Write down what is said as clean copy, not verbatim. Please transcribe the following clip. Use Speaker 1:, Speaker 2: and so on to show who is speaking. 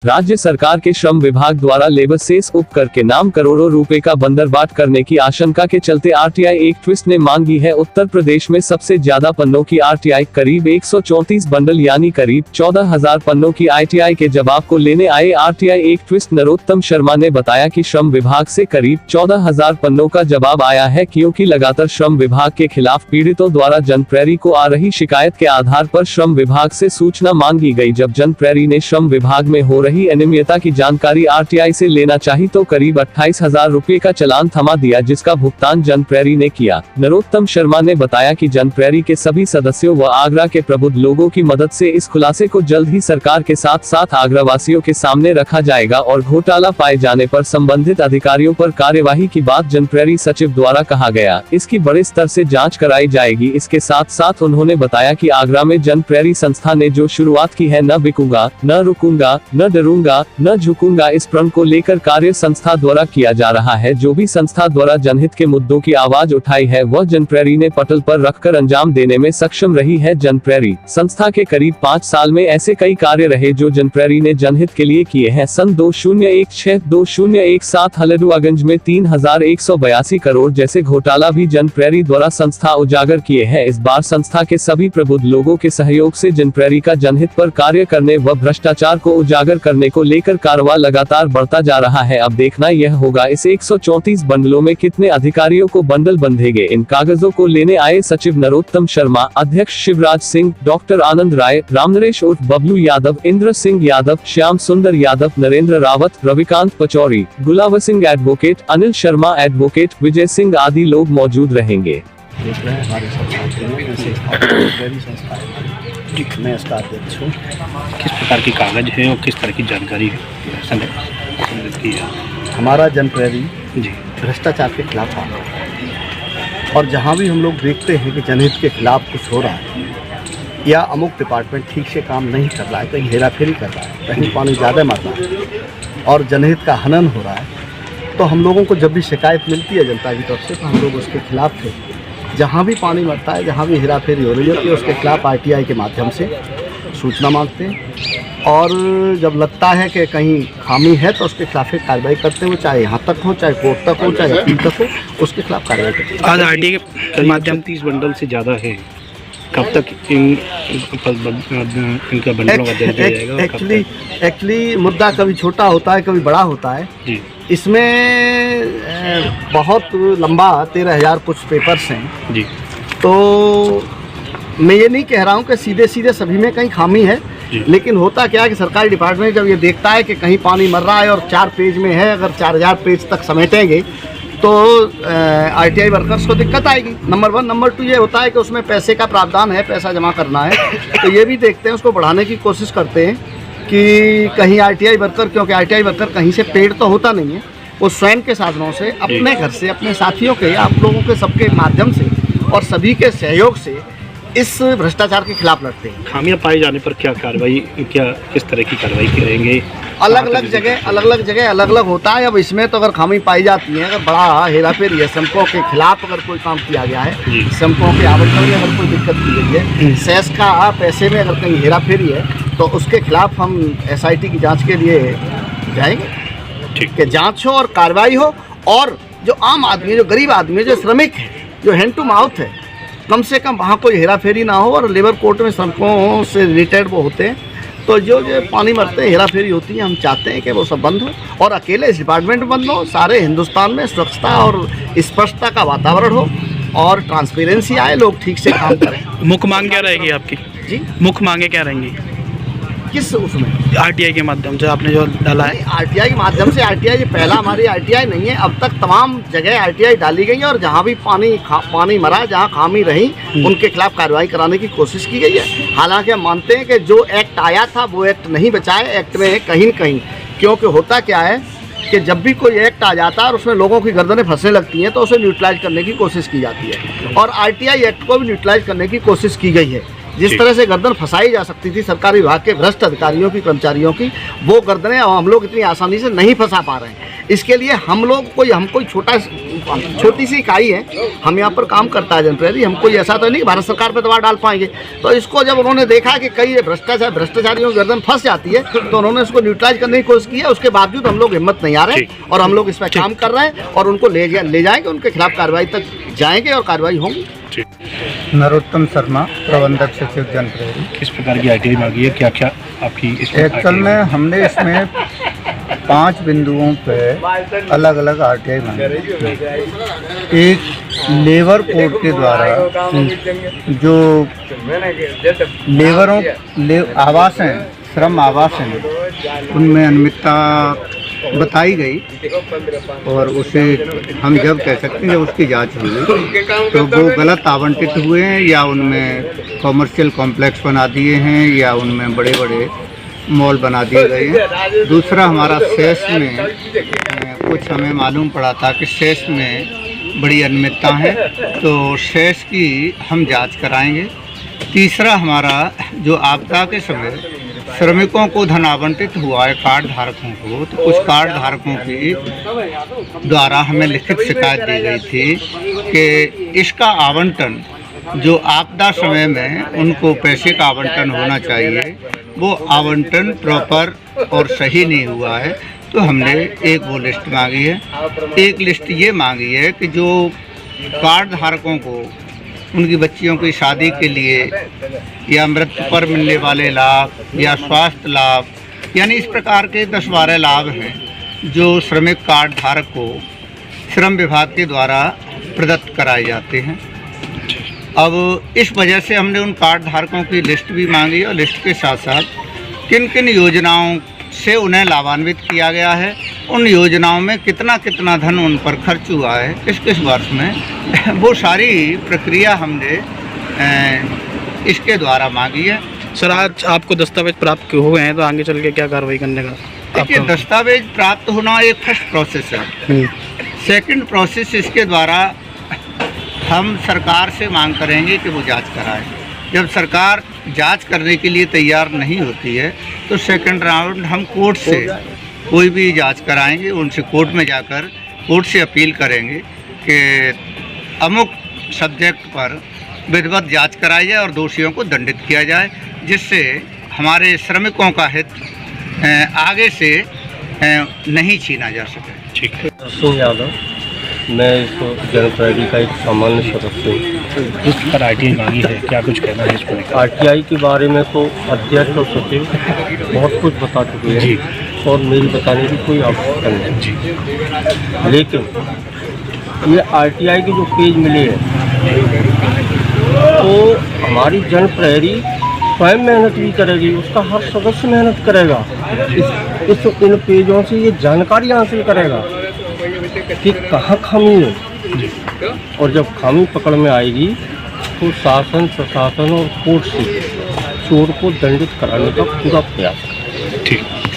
Speaker 1: राज्य सरकार के श्रम विभाग द्वारा लेबर सेस उपकर के नाम करोड़ों रुपए का बंदरबाट करने की आशंका के चलते आरटीआई एक ट्विस्ट ने मांगी है। उत्तर प्रदेश में सबसे ज्यादा पन्नों की आरटीआई करीब 134 बंडल यानी करीब 14,000 पन्नों की आरटीआई के जवाब को लेने आए आरटीआई एक ट्विस्ट नरोत्तम शर्मा ने बताया कि श्रम विभाग से करीब 14,000 पन्नों का जवाब आया है, क्योंकि लगातार श्रम विभाग के खिलाफ पीड़ितों द्वारा जनप्रैरी को आ रही शिकायत के आधार पर श्रम विभाग से सूचना मांगी गई। जब जनप्रैरी ने श्रम विभाग में हो रही अनियमितता की जानकारी आरटीआई से लेना चाही तो करीब 28,000 रुपए का चालान थमा दिया, जिसका भुगतान जनप्रैरी ने किया। नरोत्तम शर्मा ने बताया कि जनप्रैरी के सभी सदस्यों व आगरा के प्रबुद्ध लोगों की मदद से इस खुलासे को जल्द ही सरकार के साथ साथ आगरा वासियों के सामने रखा जाएगा और घोटाला पाए जाने पर संबंधित अधिकारियों पर कार्यवाही की बात जनप्रैरी सचिव द्वारा कहा गया। इसकी बड़े स्तर से जांच कराई जाएगी। इसके साथ साथ उन्होंने बताया कि आगरा में जनप्रैरी संस्था ने जो शुरुआत की है, न बिकूंगा, न रुकूंगा, न डरूंगा, न झुकूंगा, इस प्रण को लेकर कार्य संस्था द्वारा किया जा रहा है। जो भी संस्था द्वारा जनहित के मुद्दों की आवाज उठाई है वह जनप्रैरी ने पटल पर रखकर अंजाम देने में सक्षम रही है। जनप्रैरी संस्था के करीब 5 साल में ऐसे कई कार्य रहे जो जनप्रैरी ने जनहित के लिए किए हैं। सन 2016-2017 हल्द्वागंज में 3,182 करोड़ जैसे घोटाला भी जनप्रैरी द्वारा संस्था उजागर किए हैं। इस बार संस्था के सभी प्रबुद्ध लोगों के सहयोग से जनप्रैरी का जनहित पर कार्य करने व भ्रष्टाचार को उजागर करने को लेकर कारवा लगातार बढ़ता जा रहा है। अब देखना यह होगा इस 134 बंडलों में कितने अधिकारियों को बंडल बंधेंगे। इन कागजों को लेने आए सचिव नरोत्तम शर्मा, अध्यक्ष शिवराज सिंह, डॉक्टर आनंद राय, रामनरेश उर्फ बबलू यादव, इंद्र सिंह यादव, श्याम सुंदर यादव, नरेंद्र रावत, रविकांत पचौरी, गुलाब सिंह एडवोकेट, अनिल शर्मा एडवोकेट, विजय सिंह आदि लोग मौजूद रहेंगे।
Speaker 2: देख रहे हैं हमारे सब साथियों में मैं इसका अध्यक्ष हूँ।
Speaker 3: किस प्रकार की कागज है और किस तरह की जानकारी है?
Speaker 2: हमारा जनप्रैरी
Speaker 3: जी
Speaker 2: भ्रष्टाचार के खिलाफ आ रहा है और जहाँ भी हम लोग देखते हैं कि जनहित के खिलाफ कुछ हो रहा है या अमुक डिपार्टमेंट ठीक से काम नहीं कर रहा है, कहीं हेराफेरी कर रहा है, कहीं पानी ज़्यादा मर रहा है और जनहित का हनन हो रहा है, तो हम लोगों को जब भी शिकायत मिलती है जनता की तरफ से तो हम लोग उसके खिलाफ थे। जहाँ भी पानी मरता है, जहाँ भी हेराफेरी हो रही होती है, उसके खिलाफ आरटीआई के माध्यम से सूचना मांगते हैं और जब लगता है कि कहीं खामी है तो उसके खिलाफ कार्रवाई करते हुए, चाहे यहाँ तक हो, चाहे कोर्ट तक हो, चाहे अपील तक हो, उसके खिलाफ कार्रवाई करते हैं।
Speaker 3: आज आरटीआई के माध्यम 30 बंडल से ज़्यादा है, कब तक इनका बंडलों का दर्ज दिया जाएगा?
Speaker 2: एक्चुअली मुद्दा कभी छोटा होता है, कभी बड़ा होता है
Speaker 3: जी।
Speaker 2: इसमें बहुत लंबा 13,000 कुछ पेपर्स हैं
Speaker 3: जी।
Speaker 2: तो मैं ये नहीं कह रहा हूँ कि सीधे सीधे सभी में कहीं खामी है, लेकिन होता क्या है कि सरकारी डिपार्टमेंट जब ये देखता है कि कहीं पानी मर रहा है और 4 पेज में है, अगर 4,000 पेज तक समेटेंगे तो आरटीआई वर्कर्स को दिक्कत आएगी, नंबर 1। नंबर 2 ये होता है कि उसमें पैसे का प्रावधान है, पैसा जमा करना है, तो ये भी देखते हैं, उसको बढ़ाने की कोशिश करते हैं कि कहीं आरटीआई वर्कर, क्योंकि आरटीआई वर्कर कहीं से पेड तो होता नहीं है, वो स्वयं के साधनों से, अपने घर से, अपने साथियों के, आप लोगों के सबके माध्यम से और सभी के सहयोग से इस भ्रष्टाचार के खिलाफ लड़ते हैं।
Speaker 3: खामियां पाए जाने पर क्या कार्रवाई, किस तरह की कार्रवाई करेंगे?
Speaker 2: अलग अलग जगह अलग अलग होता है। अब इसमें तो अगर खामी पाई जाती है, अगर बड़ा हेराफेरी है, श्रमिकों के खिलाफ अगर कोई काम किया गया है, श्रमिकों के आवंटन में अगर कोई दिक्कत की गई है, सेस का पैसे में अगर कहीं हेराफेरी है, तो उसके खिलाफ हम एसआईटी की जाँच के लिए जाएंगे कि जाँच हो और कार्रवाई हो। और जो आम आदमी, जो गरीब आदमी, जो श्रमिक है, जो हैंड टू माउथ है, कम से कम वहाँ कोई हेराफेरी ना हो। और लेबर कोर्ट में श्रमिकों से रिलेटेड वो होते हैं, तो जो पानी मरते हैं, हेराफेरी होती है, हम चाहते हैं कि वो सब बंद हो और अकेले इस डिपार्टमेंट में बंद हो, सारे हिंदुस्तान में स्वच्छता और स्पष्टता का वातावरण हो और ट्रांसपेरेंसी आए, लोग ठीक से काम करें।
Speaker 3: मुख्य मांग क्या रहेगी आपकी?
Speaker 2: जी,
Speaker 3: मुख्य मांगे क्या रहेंगी?
Speaker 2: किस उसमें?
Speaker 3: आरटीआई के माध्यम से आपने जो डाला है।
Speaker 2: आरटीआई के माध्यम से, आरटीआई पहला हमारी आरटीआई नहीं है, अब तक तमाम जगह आरटीआई डाली गई है और जहाँ भी पानी मरा, जहाँ खामी रही, उनके खिलाफ कार्रवाई कराने की कोशिश की गई है। हालांकि हम मानते हैं कि जो एक्ट आया था वो एक्ट नहीं बचा है, एक्ट में कहीं न कहीं, क्योंकि होता क्या है कि जब भी कोई एक्ट आ जाता है और उसमें लोगों की गर्दनें फंसने लगती हैं तो उसे न्यूट्रलाइज करने की कोशिश की जाती है और आरटीआई एक्ट को भी न्यूट्रलाइज करने की कोशिश की गई है। जिस तरह से गर्दन फंसाई जा सकती थी सरकारी विभाग के भ्रष्ट अधिकारियों की, कर्मचारियों की, वो गर्दनें हम लोग इतनी आसानी से नहीं फंसा पा रहे हैं। इसके लिए हम कोई छोटी सी इकाई है, हम यहाँ पर काम करता है जनप्रहरी। हम कोई ऐसा तो नहीं कि भारत सरकार पर दबाव डाल पाएंगे। तो इसको जब उन्होंने देखा कि कई भ्रष्टाचारियों की गर्दन फंस जाती है, तो उन्होंने इसको न्यूट्रलाइज करने की कोशिश की है। उसके बावजूद हम लोग हिम्मत नहीं आ रहे और हम लोग इस पर काम कर रहे हैं और उनको ले जाएंगे, उनके खिलाफ कार्रवाई तक जाएंगे और कार्रवाई होंगी।
Speaker 4: नरोत्तम शर्मा, प्रबंधक सचिव जनप्रहरी।
Speaker 3: किस प्रकार की आरटीआई मांगी है, क्या क्या आपकी
Speaker 4: एक्चुअल में हमने इसमें 5 बिंदुओं पे अलग अलग आरटीआई मांगी। एक लेबर कोड के द्वारा जो आवास हैं, श्रम आवास हैं, उनमें अनियमितता बताई गई और उसे हम जब कह सकते हैं जब उसकी जांच हुई तो वो गलत आवंटित हुए हैं या उनमें कॉमर्शियल कॉम्प्लेक्स बना दिए हैं या उनमें बड़े बड़े मॉल बना दिए गए हैं। दूसरा, हमारा सेस में कुछ हमें मालूम पड़ा था कि सेस में बड़ी अनियमितता है, तो सेस की हम जांच कराएंगे। तीसरा, हमारा जो आपदा के समय श्रमिकों को धन आवंटित हुआ है कार्ड धारकों को, तो कुछ कार्ड धारकों की द्वारा हमें लिखित शिकायत दी गई थी कि इसका आवंटन जो आपदा समय में उनको पैसे का आवंटन होना चाहिए वो आवंटन प्रॉपर और सही नहीं हुआ है। तो हमने एक वो लिस्ट मांगी है। एक लिस्ट ये मांगी है कि जो कार्ड धारकों को उनकी बच्चियों की शादी के लिए या मृत्यु पर मिलने वाले लाभ या स्वास्थ्य लाभ, यानी इस प्रकार के 10-12 लाभ हैं जो श्रमिक कार्ड धारक को श्रम विभाग के द्वारा प्रदत्त कराए जाते हैं। अब इस वजह से हमने उन कार्ड धारकों की लिस्ट भी मांगी और लिस्ट के साथ साथ किन किन योजनाओं से उन्हें लाभान्वित किया गया है, उन योजनाओं में कितना कितना धन उन पर खर्च हुआ है किस किस वर्ष में, वो सारी प्रक्रिया हमने इसके द्वारा मांगी है।
Speaker 3: सर, आज आपको दस्तावेज प्राप्त हुए हैं तो आगे चल के क्या कार्रवाई करने का?
Speaker 4: देखिए, दस्तावेज प्राप्त होना एक फर्स्ट प्रोसेस है। सेकंड प्रोसेस, इसके द्वारा हम सरकार से मांग करेंगे कि वो जांच कराए। जब सरकार जांच करने के लिए तैयार नहीं होती है तो सेकंड राउंड हम कोर्ट से कोई भी जांच कराएंगे, उनसे कोर्ट में जाकर कोर्ट से अपील करेंगे कि अमुक सब्जेक्ट पर विधिवत जांच कराई जाए और दोषियों को दंडित किया जाए, जिससे हमारे श्रमिकों का हित आगे से नहीं छीना जा सके।
Speaker 3: ठीक है।
Speaker 5: सिंह यादव, मैं इस जनप्रहरी का एक सामान्य सदस्य हूँ।
Speaker 3: किस प्रकार आरटीआई मांगी है, क्या कुछ कहना है इस पर?
Speaker 5: आरटीआई के बारे में तो अध्यक्ष और सचिव बहुत कुछ बता चुके हैं और मेरी बताने की कोई आवश्यकता नहीं है। लेकिन ये आरटीआई के जो पेज मिले हैं तो हमारी जनप्रहरी स्वयं मेहनत भी करेगी, उसका हर सदस्य मेहनत करेगा, इन पेजों से ये जानकारी हासिल करेगा कि कहाँ खामी है, और जब खामी पकड़ में आएगी तो शासन, प्रशासन और कोर्ट से चोर को दंडित कराने का पूरा प्रयास करेगा।
Speaker 3: ठीक।